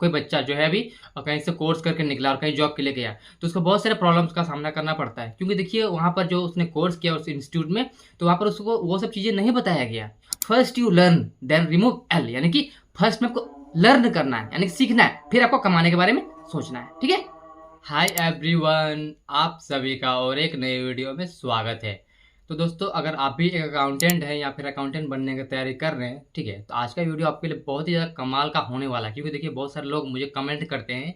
कोई बच्चा जो है अभी कहीं से कोर्स करके निकला और कहीं जॉब के लिए गया, तो उसको बहुत सारे प्रॉब्लम्स का सामना करना पड़ता है। क्योंकि देखिए वहाँ पर जो उसने कोर्स किया उस इंस्टीट्यूट में, तो वहाँ पर उसको वो सब चीज़ें नहीं बताया गया। First you learn then remove L, यानी कि फर्स्ट में आपको लर्न करना है, यानी कि सीखना है, फिर आपको कमाने के बारे में सोचना है। ठीक है। हाय एवरीवन, आप सभी का और एक नए वीडियो में स्वागत है। तो दोस्तों, अगर आप भी एक अकाउंटेंट हैं या फिर अकाउंटेंट बनने की तैयारी कर रहे हैं, ठीक है, तो आज का वीडियो आपके लिए बहुत ही ज़्यादा कमाल का होने वाला है। क्योंकि देखिए बहुत सारे लोग मुझे कमेंट करते हैं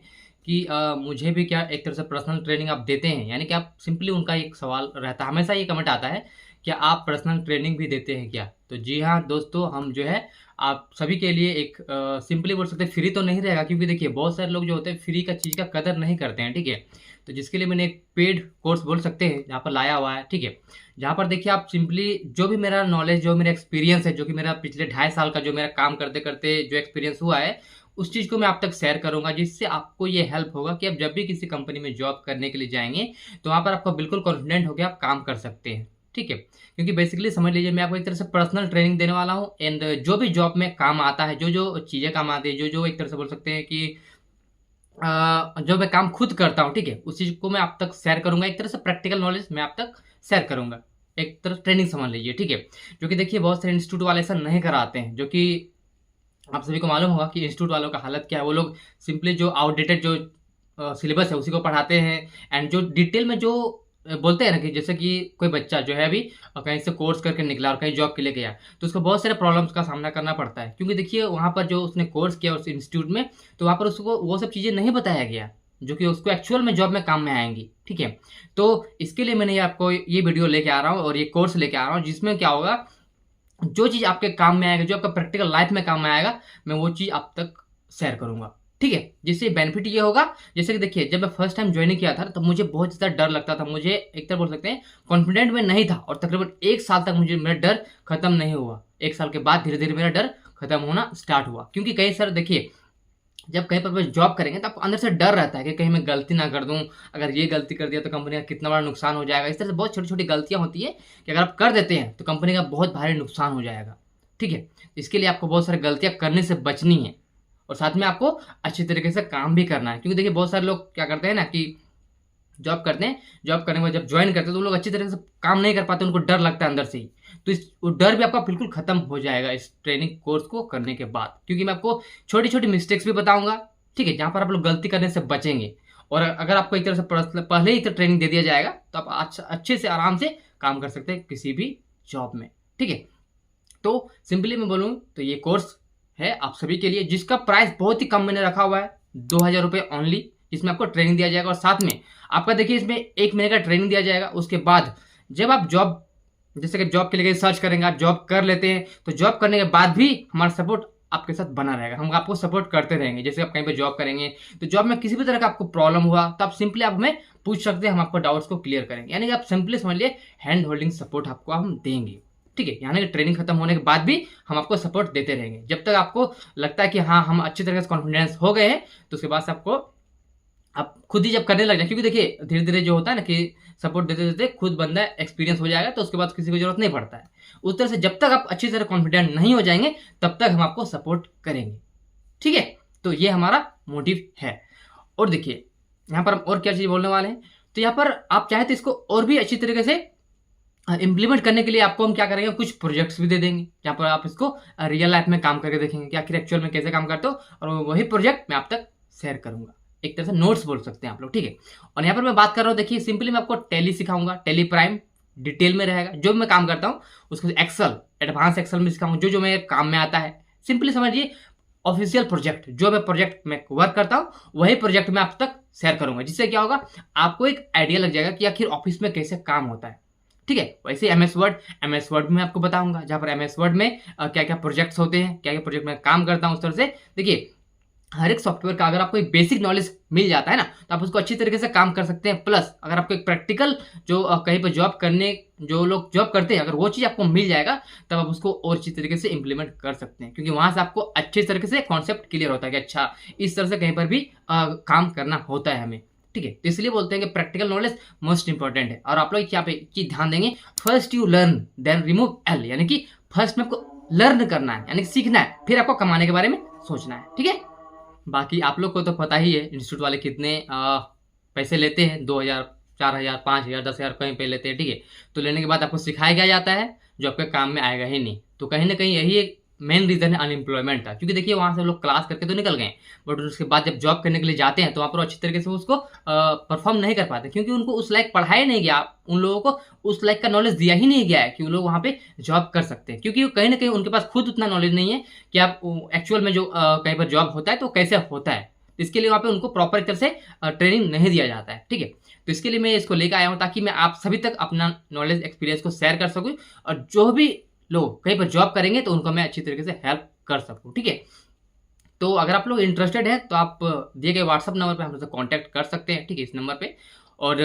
कि मुझे भी क्या एक तरह से पर्सनल ट्रेनिंग आप देते हैं, यानी कि आप सिंपली उनका एक सवाल रहता है, हमेशा ये कमेंट आता है, क्या आप पर्सनल ट्रेनिंग भी देते हैं क्या? तो जी हाँ दोस्तों, हम जो है आप सभी के लिए एक सिंपली बोल सकते हैं, फ्री तो नहीं रहेगा। क्योंकि देखिए बहुत सारे लोग जो होते हैं फ्री का चीज़ का कदर नहीं करते हैं। ठीक है। तो जिसके लिए मैंने एक पेड कोर्स बोल सकते हैं जहाँ पर लाया हुआ है। ठीक है। जहाँ पर देखिए आप सिंपली जो भी मेरा नॉलेज, जो मेरा एक्सपीरियंस है, जो कि मेरा पिछले 2.5 साल का जो मेरा काम करते करते जो एक्सपीरियंस हुआ है, उस चीज़ को मैं आप तक शेयर करूँगा, जिससे आपको ये हेल्प होगा कि आप जब भी किसी कंपनी में जॉब करने के लिए जाएँगे, तो वहाँ पर आपको बिल्कुल कॉन्फिडेंट होके आप काम कर सकते हैं। ठीक है। क्योंकि बेसिकली समझ लीजिए मैं आपको एक तरह से पर्सनल ट्रेनिंग देने वाला हूँ, एंड जो भी जॉब में काम आता है, जो चीज़ें काम आती है, जो एक तरह से बोल सकते हैं कि जो मैं काम खुद करता हूँ, ठीक है, उस चीज़ को मैं आप तक शेयर करूँगा। एक तरह से प्रैक्टिकल नॉलेज मैं आप तक शेयर करूँगा। एक तरह ट्रेनिंग समझ लीजिए। ठीक है। जो कि देखिए बहुत सारे इंस्टीट्यूट वाले ऐसा नहीं कराते हैं, जो कि आप सभी को मालूम होगा कि इंस्टीट्यूट वालों का हालत क्या है। वो लोग सिंपली जो आउटडेटेड जो सिलेबस है उसी को पढ़ाते हैं, एंड जो डिटेल में जो बोलते हैं ना, कि जैसे कि कोई बच्चा जो है अभी कहीं से कोर्स करके निकला और कहीं जॉब के लिए गया, तो उसको बहुत सारे प्रॉब्लम्स का सामना करना पड़ता है। क्योंकि देखिए वहाँ पर जो उसने कोर्स किया उस इंस्टीट्यूट में, तो वहाँ पर उसको वो सब चीज़ें नहीं बताया गया जो कि उसको एक्चुअल में जॉब में काम में आएंगी। ठीक है। तो इसके लिए मैंने आपको ये वीडियो लेके आ रहा हूँ और ये कोर्स लेके आ रहा हूँ, जिसमें क्या होगा, जो चीज़ आपके काम में आएगा, जो आपका प्रैक्टिकल लाइफ में काम में आएगा, मैं वो चीज़ आप तक शेयर करूँगा। ठीक है। जिससे बेनिफिट ये होगा, जैसे कि देखिए जब मैं फर्स्ट टाइम ज्वाइनिंग किया था तब मुझे बहुत ज़्यादा डर लगता था। मुझे एक तरह बोल सकते हैं कॉन्फिडेंट में नहीं था, और तकरीबन 1 साल तक मुझे मेरा डर खत्म नहीं हुआ। 1 साल के बाद धीरे धीरे मेरा डर खत्म होना स्टार्ट हुआ। क्योंकि कई सारे देखिए जब कहीं पर जॉब करेंगे तो आपको अंदर से डर रहता है कि कहीं मैं गलती ना कर दूं, अगर ये गलती कर दिया तो कंपनी का कितना बड़ा नुकसान हो जाएगा। इस तरह से बहुत छोटी छोटी गलतियां होती है कि अगर आप कर देते हैं तो कंपनी का बहुत भारी नुकसान हो जाएगा। ठीक है। इसके लिए आपको बहुत सारी गलतियां करने से बचनी है, और साथ में आपको अच्छी तरीके से काम भी करना है। क्योंकि देखिए बहुत सारे लोग क्या करते हैं ना कि जॉब करते हैं, जॉब करने के बाद जब ज्वाइन करते हैं तो वो लोग अच्छी तरह से काम नहीं कर पाते, उनको डर लगता है अंदर से ही। तो इस वो डर भी आपका बिल्कुल खत्म हो जाएगा इस ट्रेनिंग कोर्स को करने के बाद। क्योंकि मैं आपको छोटी छोटी मिस्टेक्स भी बताऊंगा, ठीक है, जहाँ पर आप लोग गलती करने से बचेंगे। और अगर आपको एक तरह से पहले ही ट्रेनिंग दे दिया जाएगा तो आप अच्छे से आराम से काम कर सकते हैं किसी भी जॉब में। ठीक है। तो सिंपली मैं बोलूँ तो ये कोर्स है आप सभी के लिए, जिसका प्राइस बहुत ही कम मैंने रखा हुआ है, 2,000 रुपये ओनली, जिसमें आपको ट्रेनिंग दिया जाएगा। और साथ में आपका देखिए इसमें 1 महीने का ट्रेनिंग दिया जाएगा। उसके बाद जब आप जॉब, जैसे कि जॉब के लिए सर्च करेंगे, आप जॉब कर लेते हैं, तो जॉब करने के बाद भी हमारा सपोर्ट आपके साथ बना रहेगा। हम आपको सपोर्ट करते रहेंगे। जैसे आप कहीं पर जॉब करेंगे तो जॉब में किसी भी तरह का आपको प्रॉब्लम हुआ तो आप सिंपली आप हमें पूछ सकते हैं, हम आपको डाउट्स को क्लियर करेंगे। यानी कि आप सिंपली समझ लिए हैंड होल्डिंग सपोर्ट आपको हम देंगे। ठीक है। यानी कि ट्रेनिंग खत्म होने के बाद भी हम आपको सपोर्ट देते रहेंगे, जब तक आपको लगता है कि हाँ हम अच्छी तरह से कॉन्फिडेंस हो गए हैं, तो उसके बाद से आपको आप खुद ही जब करने लग जाए। क्योंकि देखिए धीरे धीरे जो होता है ना कि सपोर्ट देते देते खुद बंदा एक्सपीरियंस हो जाएगा, तो उसके बाद किसी को जरूरत नहीं पड़ता है। उस तरह से जब तक आप अच्छी तरह कॉन्फिडेंट नहीं हो जाएंगे तब तक हम आपको सपोर्ट करेंगे। ठीक है। तो ये हमारा मोटिव है। और देखिए यहाँ पर हम और क्या चीज़ बोलने वाले हैं, तो यहाँ पर आप चाहे तो इसको और भी अच्छी तरीके से इम्प्लीमेंट करने के लिए आपको हम क्या करेंगे, कुछ प्रोजेक्ट्स भी दे देंगे, जहाँ पर आप इसको रियल लाइफ में काम करके देखेंगे कि आखिर एक्चुअल में कैसे काम करते हो, और वही प्रोजेक्ट मैं आप तक शेयर करूंगा। एक तरह से नोट्स बोल सकते हैं आप लोग। ठीक है। और यहाँ पर मैं बात कर रहा हूँ, देखिए सिंपली मैं आपको टैली सिखाऊंगा, टैली प्राइम डिटेल में रहेगा। जो मैं काम करता हूँ उसको एक्सेल, एडवांस एक्सेल में सिखाऊंगा, जो जो मेरे काम में आता है। सिंपली समझिए ऑफिशियल प्रोजेक्ट, जो मैं प्रोजेक्ट में वर्क करता हूँ वही प्रोजेक्ट मैं आप तक शेयर करूंगा। जिससे क्या होगा, आपको एक आइडिया लग जाएगा कि आखिर ऑफिस में कैसे काम होता है। ठीक है। वैसे एमएस वर्ड में आपको बताऊंगा, जहाँ पर एमएस वर्ड में क्या क्या प्रोजेक्ट्स होते हैं, क्या क्या प्रोजेक्ट में काम करता हूँ। उस तरह से देखिए हर एक सॉफ्टवेयर का अगर आपको एक बेसिक नॉलेज मिल जाता है ना, तो आप उसको अच्छी तरीके से काम कर सकते हैं। प्लस अगर आपको एक प्रैक्टिकल जो कहीं पर जॉब करने जो लोग जॉब करते हैं, अगर वो चीज़ आपको मिल जाएगा तब आप उसको और अच्छी तरीके से इंप्लीमेंट कर सकते हैं। क्योंकि वहां से आपको अच्छी तरीके से कॉन्सेप्ट क्लियर होता है कि अच्छा इस तरह से कहीं पर भी काम करना होता है हमें। ठीक है। तो इसलिए बोलते हैं कि प्रैक्टिकल नॉलेज मोस्ट इंपॉर्टेंट है। और आप लोग क्या पे चीज ध्यान देंगे, first you learn then remove L, यानी कि फर्स्ट में आपको लर्न करना है, यानी कि सीखना है, फिर आपको कमाने के बारे में सोचना है। ठीक है। बाकी आप लोग को तो पता ही है इंस्टीट्यूट वाले कितने पैसे लेते हैं, 2000, 4000, 5000, 10,000 कहीं पे लेते हैं, ठीक है। तो लेने के बाद आपको सिखाया क्या जाता है जो आपके काम में आएगा ही नहीं। तो कहीं न कहीं यही एक मेन रीज़न है अनएम्प्लॉयमेंट का, क्योंकि देखिए वहाँ से लोग क्लास करके तो निकल गए, बट उसके बाद जब जॉब करने के लिए जाते हैं तो वहाँ पर अच्छी तरीके से उसको परफ़ॉर्म नहीं कर पाते, क्योंकि उनको उस लायक पढ़ाया नहीं गया। उन लोगों को उस लायक का नॉलेज दिया ही नहीं गया है कि वो लोग वहाँ पे जॉब कर सकते हैं, क्योंकि कहीं न कहीं उनके पास खुद उतना नॉलेज नहीं है कि आप एक्चुअल में जो कहीं पर जॉब होता है तो कैसे होता है। इसके लिए वहाँ पे उनको प्रॉपर तरह से ट्रेनिंग नहीं दिया जाता है, ठीक है। तो इसके लिए मैं इसको लेके आया हूँ ताकि मैं आप सभी तक अपना नॉलेज एक्सपीरियंस को शेयर कर सकूँ, और जो भी लोग कहीं पर जॉब करेंगे तो उनको मैं अच्छी तरीके से हेल्प कर सकूँ, ठीक है। तो अगर आप लोग इंटरेस्टेड हैं तो आप दिए गए व्हाट्सएप नंबर पे हमसे कॉन्टैक्ट कर सकते हैं, ठीक है, इस नंबर पे, और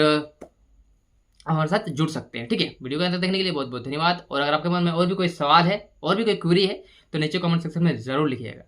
हमारे साथ जुड़ सकते हैं, ठीक है। वीडियो को अंत तक देखने के लिए बहुत बहुत धन्यवाद। और अगर आपके मन में और भी कोई सवाल है और भी कोई क्वेरी है तो नीचे कमेंट सेक्शन में ज़रूर लिखिएगा।